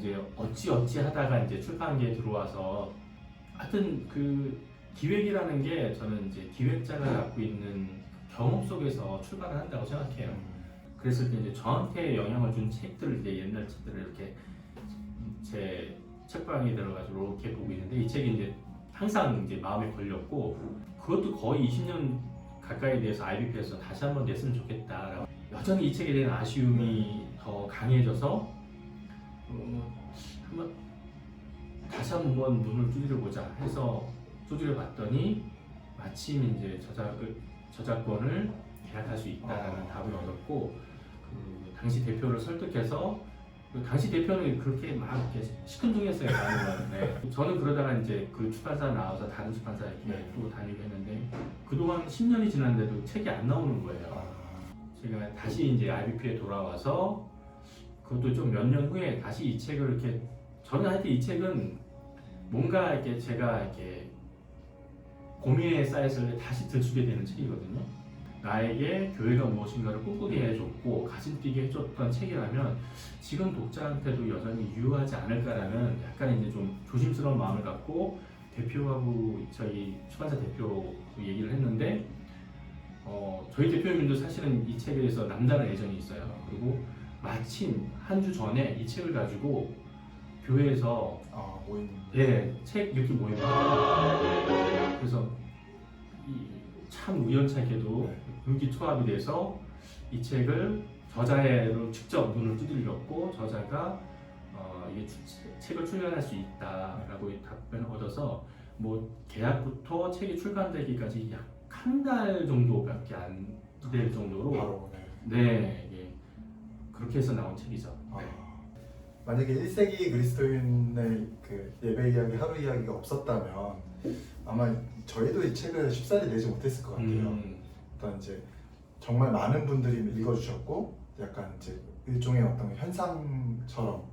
이제 어찌 하다가 이제 출판계에 들어와서 하여튼 그 기획이라는 게 저는 이제 기획자가 갖고 있는 경험 속에서 출발을 한다고 생각해요. 그랬을 때 이제 저한테 영향을 준 책들을 이제 옛날 책들을 이렇게 제 책방에 들어가지고 이렇게 보고 있는데 이 책이 이제 항상 이제 마음에 걸렸고 그것도 거의 20년 가까이 돼서 IBP에서 다시 한번 냈으면 좋겠다라고 여전히 이 책에 대한 아쉬움이 더 강해져서 한번 다시 한번 눈을 두드려보자 해서 두드려 봤더니 마침 이제 저작권을 계약할 수 있다라는 답을 얻었고 그 당시 대표를 설득해서 그 당시 대표는 그렇게 막 이렇게 시큰둥했어요. 네. 저는 그러다가 이제 그 출판사 나와서 다른 출판사 이렇게 또 다니고 했는데 그동안 10년이 지났는데도 책이 안 나오는 거예요. 제가 다시 이제 IBP에 돌아와서 그것도 좀 몇 년 후에 다시 이 책을 이렇게 저는 하여튼 이 책은 뭔가 이렇게 제가 이렇게 고민에 쌓였을 때 다시 들추게 되는 책이거든요. 나에게 교회가 무엇인가를 꿈꾸게 해줬고 가슴 뛰게 해줬던 책이라면 지금 독자한테도 여전히 유효하지 않을까라는 약간 이제 좀 조심스러운 마음을 갖고 대표하고 저희 출판사 대표 얘기를 했는데 저희 대표님도 사실은 이 책에 대해서 남다른 애정이 있어요. 그리고 마침 한 주 전에 이 책을 가지고 교회에서 모임. 책 읽기 모임을 그래서 참 우연찮게도 의기투합이 돼서 이 책을 저자로 직접 눈을 두드렸고 저자가 이게 책을 출간할 수 있다라고 답변을 얻어서 뭐 계약부터 책이 출간되기까지 약 한 달 정도밖에 안 될 정도로 바로 이게 그렇게 해서 나온 책이죠. 만약에 1세기 그리스도인의 그 예배 이야기, 하루 이야기가 없었다면 아마 저희도 이 책을 쉽사리 내지 못했을 것 같아요. 일단 이제 정말 많은 분들이 읽어주셨고 약간 이제 일종의 어떤 현상처럼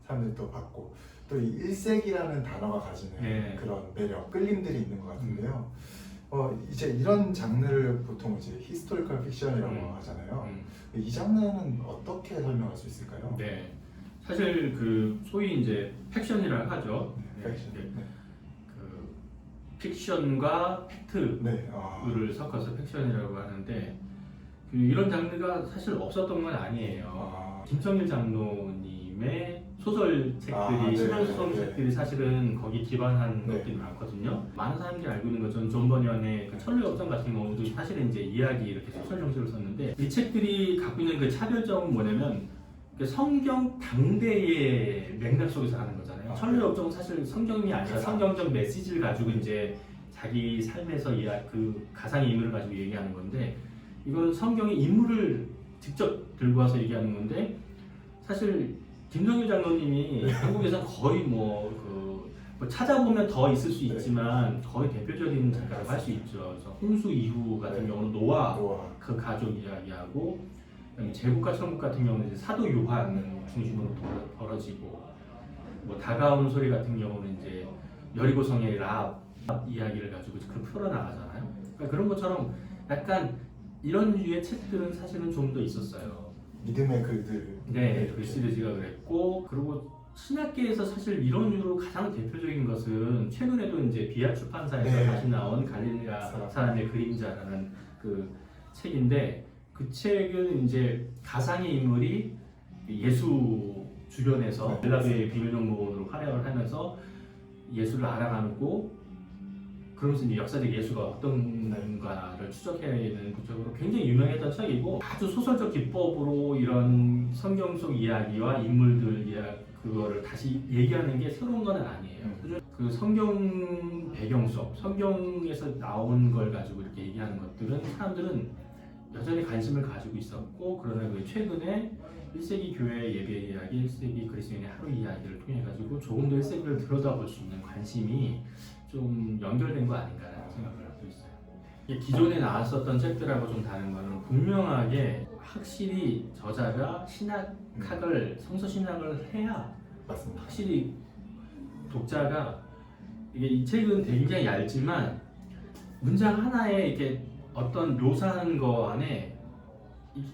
사람들이 또 봤고 또 이 1세기라는 단어가 가지는 그런 매력, 끌림들이 있는 것 같은데요. 이제 이런 장르를 보통 이제 히스토리컬 픽션이라고 하잖아요. 이 장르는 어떻게 설명할 수 있을까요? 네, 사실 그 소위 이제 팩션이라고 하죠. 팩션. 그 픽션과 팩트를 섞어서 팩션이라고 하는데 이런 장르가 사실 없었던 건 아니에요. 김성일 장로님의 소설책들이 신앙소설책들이 사실은 거기 기반한 것들이 많거든요. 많은 사람들이 알고 있는 것처럼 존 버년의 그 철로의 업장 같은 경우도 사실은 이제 이야기 이렇게 소설 형식으로 썼는데 이 책들이 갖고 있는 그 차별점은 뭐냐면 성경 당대의 맥락 속에서 하는 거잖아요. 철로의 업장은 사실 성경이 아니라 성경적 메시지를 가지고 이제 자기 삶에서 그 가상의 인물을 가지고 얘기하는 건데 이건 성경의 인물을 직접 들고 와서 얘기하는 건데 사실 김성일 장로님이 한국에서 거의 뭐 찾아보면 더 있을 수 있지만 거의 대표적인 작가라고 할 수 있죠. 그래서 홍수 이후 같은 경우는 노아 그 가족 이야기하고 제국과 천국 같은 경우는 이제 사도 요한 중심으로 벌어지고 뭐 다가오는 소리 같은 경우는 이제 여리고성의 라합 이야기를 가지고 풀어나가잖아요. 그러니까 그런 것처럼 약간 이런 류의 책들은 사실은 좀 더 있었어요. 믿음의 글들. 그 시리즈가 그랬고 그리고 신학계에서 사실 이런 류로 가장 대표적인 것은 최근에도 이제 비아 출판사에서 다시 나온 갈릴리아 사람의 그림자라는 그 책인데 그 책은 이제 가상의 인물이 예수 주변에서 벨라베의 비밀정보원으로 활약을 하면서 예수를 알아가고 그러면서 이제 역사적 예수가 어떤가를 추적해내는 구조로 굉장히 유명했던 책이고 아주 소설적 기법으로 이런 성경 속 이야기와 인물들 그거를 다시 얘기하는 게 새로운 건 아니에요. 그 성경 배경 속 성경에서 나온 걸 가지고 이렇게 얘기하는 것들은 사람들은 여전히 관심을 가지고 있었고 그러나 최근에 1세기 교회 예배 이야기, 1세기 그리스도인의 하루 이야기를 통해 가지고 조금 더 1세기를 들여다볼 수 있는 관심이 좀 연결된 거 아닌가라는 생각을 하고 있어요. 기존에 나왔었던 책들하고 좀 다른 거는 분명하게 확실히 저자가 신학학을 성서신학을 해야 맞습니다. 확실히 독자가 이 책은 굉장히 얇지만 문장 하나에 이렇게 어떤 묘사하는 거 안에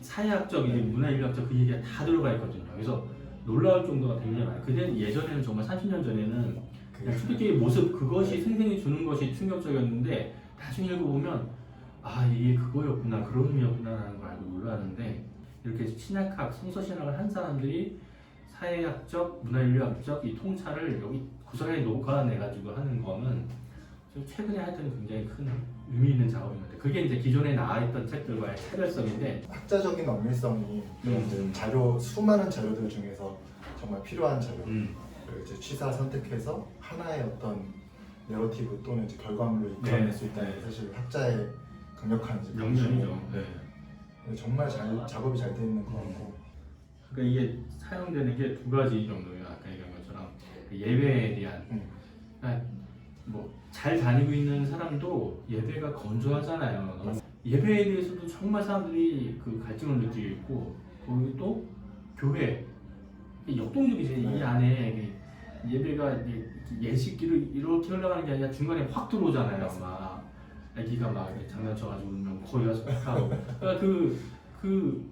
사회학적, 문화인류학적 그 얘기가 다 들어가 있거든요. 그래서 놀라울 정도가 굉장히 많아요. 그때 예전에는 정말 30년 전에는 그냥 초대교회 모습 그것이 생생히 주는 것이 충격적이었는데 나중에 읽어보면 아 이게 그거였구나 그런 의미였구나라는 걸 알고 놀랐는데 이렇게 신학학, 성서신학을 한 사람들이 사회학적, 문화인류학적 이 통찰을 여기 구석에 녹아내가지고 하는 거는 좀 최근에 하여튼 굉장히 큰 의미 있는 작업인 것 같아요. 그게 이제 기존에 나와있던 책들과의 차별성인데 학자적인 엄밀성이 이제 자료 수많은 자료들 중에서 정말 필요한 자료를 이제 취사 선택해서 하나의 어떤 내러티브 또는 이제 결과물로 이끌어낼 네. 수 있다는 게 사실 학자의 강력한 이제 영역이죠. 네. 정말 작업이 잘 돼 있는 것 같고 그러니까 이게 사용되는 게 두 가지 정도예요. 아까 얘기한 것처럼 예배에 대한 그러니까 뭐잘 다니고 있는 사람도 예배가 건조하잖아요. 예배에 대해서도 정말 사람들이 그 갈증을 느끼고 있고 그리고 또 교회 역동적이지. 이 안에 예배가 예식기를 이렇게 흘러가는 게 아니라 중간에 확 들어오잖아요. 막 애기가 막 장난쳐가지고 울면 거기 가서 하고 그러니까 그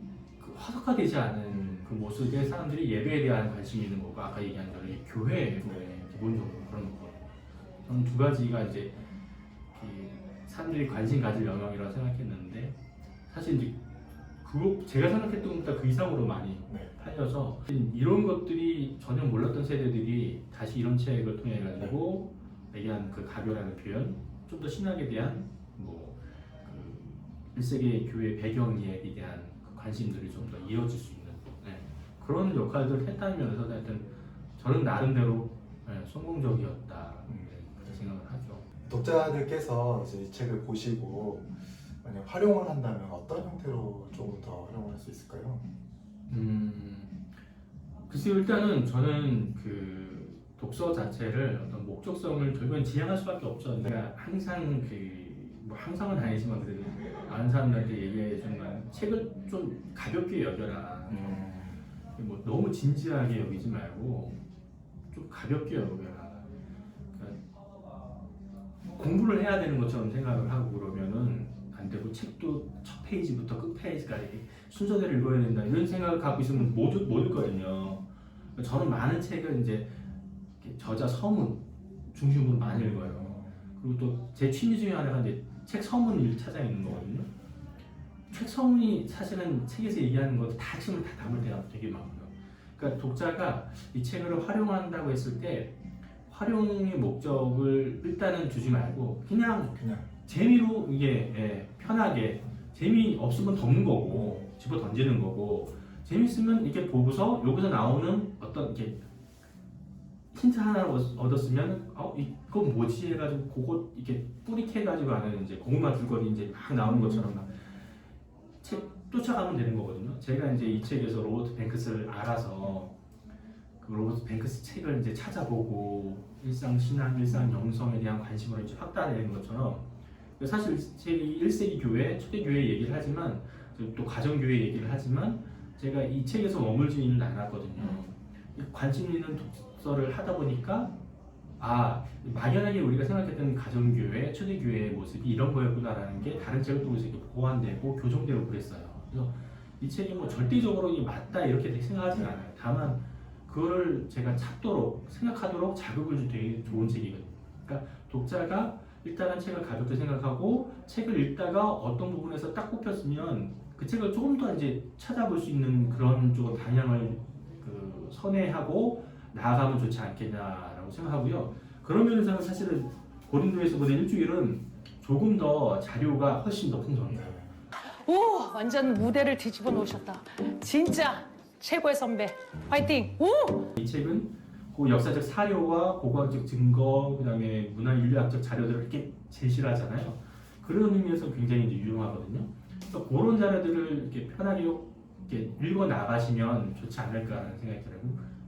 화석화되지 않은 그 모습에 사람들이 예배에 대한 관심이 있는 거고 아까 얘기한 대로 교회에 기본적으로 그런 거. 저는 두 가지가 이제 사람들이 관심 가질 영역이라고 생각했는데 사실 이제 그거 제가 생각했던 것보다 그 이상으로 많이 팔려서 이런 것들이 전혀 몰랐던 세대들이 다시 이런 책을 통해 가지고 얘기한 그 가교라는 표현, 좀 더 신학에 대한 그 1세기 교회 배경 이야기에 대한 관심들이 좀 더 이어질 수 있는 그런 역할들을 했다는 면에서 하여튼 저는 나름대로 성공적이었다 그렇게 생각을 하죠. 독자들께서 이제 이 책을 보시고 만약 활용을 한다면 어떤 형태로 조금 더 활용할 수 있을까요? 글쎄요, 일단은 저는 그 독서 자체를 어떤 목적성을 결국엔 지향할 수밖에 없죠. 그러니까 항상 뭐 항상은 아니지만 그래도 아는 사람들한테 얘기해주는 책을 좀 가볍게 여겨라. 뭐 너무 진지하게 여기지 말고 좀 가볍게 여겨라. 그러니까 공부를 해야 되는 것처럼 생각을 하고 그러면은 안 되고 책도 첫 페이지부터 끝 페이지까지 이렇게 순서대로 읽어야 된다 이런 생각을 갖고 있으면 못 읽거든요. 저는 많은 책을 이제 저자 서문 중심으로 많이 읽어요. 그리고 또 제 취미 중에 하나가 이제 책 서문을 찾아 읽는 거거든요. 책 서문이 사실은 책에서 얘기하는 것도 다 핵심을 다 담을 때가 되게 많고요. 그러니까 독자가 이 책을 활용한다고 했을 때 활용의 목적을 일단은 주지 말고 그냥 재미로 이게 편하게 재미 없으면 덮는 거고 집어 던지는 거고 재밌으면 이렇게 보고서 여기서 나오는 어떤 이렇게 힌트 하나를 얻었으면 이건 뭐지 해가지고 그거 이렇게 뿌리캐가지고 하는 이제 고구마 줄거리 이제 막 나오는 것처럼 막 책 쫓아가면 되는 거거든요. 제가 이제 이 책에서 로버트 뱅크스를 알아서 그 로버트 뱅크스 책을 이제 찾아보고 일상 신앙, 일상 영성에 대한 관심을 이제 확대하는 것처럼 사실 책이 1세기 교회, 초대교회 얘기를 하지만 또 가정교회 얘기를 하지만 제가 이 책에서 머물지는 않았거든요. 관심 있는 독서를 하다 보니까 막연하게 우리가 생각했던 가정교회, 초대교회의 모습이 이런 거였구나라는 게 다른 책을 통해서 이렇게 보완되고 교정되고 그랬어요. 그래서 이 책이 뭐 절대적으로 맞다 이렇게 생각하진 않아요. 다만 그거를 제가 찾도록 생각하도록 자극을 준 되게 좋은 책이거든요. 그러니까 독자가 일단은 책을 가볍게 생각하고 책을 읽다가 어떤 부분에서 딱 꼽혔으면 그 책을 조금 더 이제 찾아볼 수 있는 그런 쪽으로 방향을 선회하고 나아가면 좋지 않겠냐라고 생각하고요. 그런 면에서는 사실은 고린도에서 보낸 일주일은 조금 더 자료가 훨씬 더 풍성해요. 오, 완전 무대를 뒤집어 놓으셨다. 진짜 최고의 선배. 화이팅! 오! 이 책은 그 역사적 사료와 고고학적 증거, 그다음에 문화인류학적 자료들을 이렇게 제시를 하잖아요. 그런 의미에서 굉장히 이제 유용하거든요. 그래서 그런 자료들을 이렇게 편하게 이렇게 읽어 나가시면 좋지 않을까라는 생각이 들어요.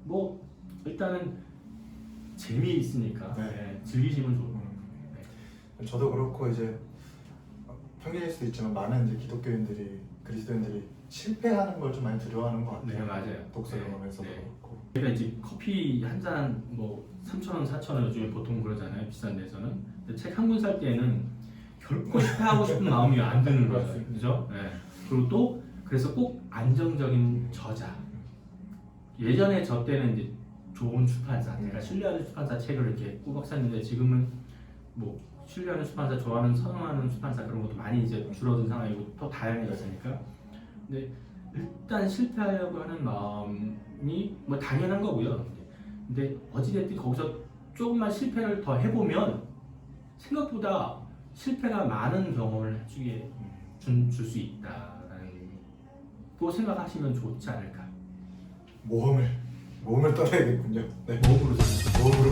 뭐 일단은 재미있으니까 즐기시면 좋은 거예요. 저도 그렇고 이제 편견일 수도 있지만 많은 이제 기독교인들이 그리스도인들이 실패하는 걸 좀 많이 두려워하는 것 같아요. 네, 맞아요. 독서 경험에서도 그렇고. 제가 이제 커피 한 잔 뭐 3,000원, 4,000원 요즘에 보통 그러잖아요. 비싼 데서는. 책 한 권 살 때는 결코 실패하고 싶은 마음이 안 드는 거예요. 그죠? 네. 그리고 또 그래서 꼭 안정적인 저자. 예전에 저 때는 이제 좋은 출판사, 그러니까 신뢰하는 출판사 책을 이렇게 꾸벅 샀는데 지금은 뭐 신뢰하는 출판사, 좋아하는 선호하는 출판사 그런 것도 많이 이제 줄어든 상황이고 또 다양해졌으니까. 근데 일단 실패하려고 하는 마음이 뭐 당연한 거고요. 근데 어찌됐든 거기서 조금만 실패를 더 해보면 생각보다 실패가 많은 경험을 주게 줄 수 있다라는 또 생각하시면 좋지 않을까. 모험을 떠나야겠군요. 네. 모험으로 모험으로.